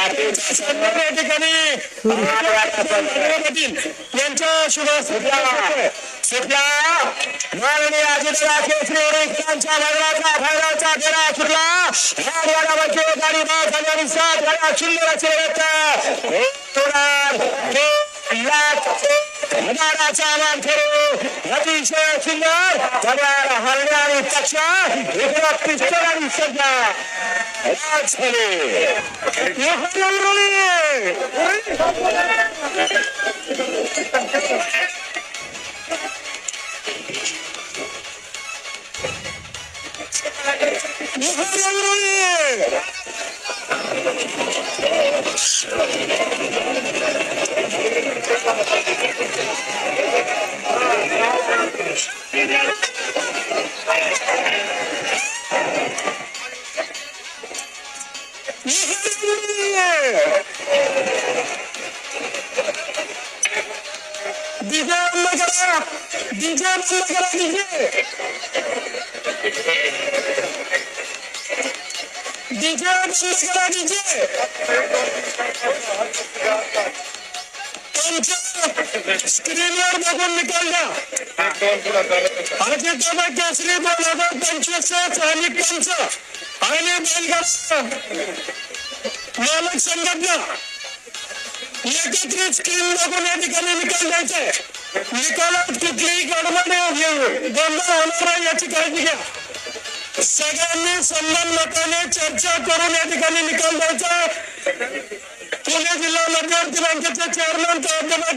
या ठिकाणी पाटील यांच्या शुभ सुटला माननीय अजितदादा केसरी इतरांच्या मैदानाचा फायनलचा फेरा सुटला गाडी बाद झाली आणि 7 गाड्या सुंदर अशी हजाराचा आवाज करू अतिशय सुंदर घड्याळ हरण्या आणि पक्षा इकडे पिस्तूल आणि सज्जा राज झाले स्क्रीनवर बघून निकालला केसरी 2025 स्थानिक पंच आणि बैलगाडा मालक संघटना एकत्रित स्क्रीन बघून या ठिकाणी निकाल द्यायचे. निकालात कुठलीही गडबड गोंधळ होणार याची काळजी घ्या. सगळ्यांनी सन्मान मताने चर्चा करून या ठिकाणी निकाल द्यायचा. पुणे जिल्हा मध्यवर्ती बँकेचे चेअरमन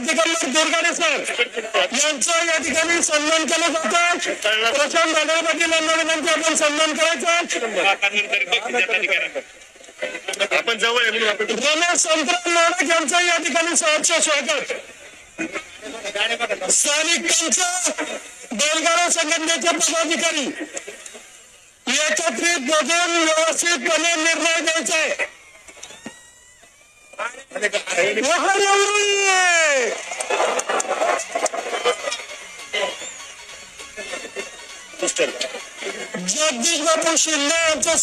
दिगंबर दुर्गाडे सर यांचा या ठिकाणी सन्मान केला जातो. प्रशांत भाडे पाटील यांना विनंती आपण सन्मान करायचा. आपण जवळ रमेश संतराम नाडक यांचा या ठिकाणी सहर्ष स्वागत. स्थानिक पंच बैलगाडा संघटनेचे पदाधिकारी एकत्रित बघून व्यवस्थितपणे निर्णय द्यायचा आहे. जगदीश बापू शिंदे यांच्या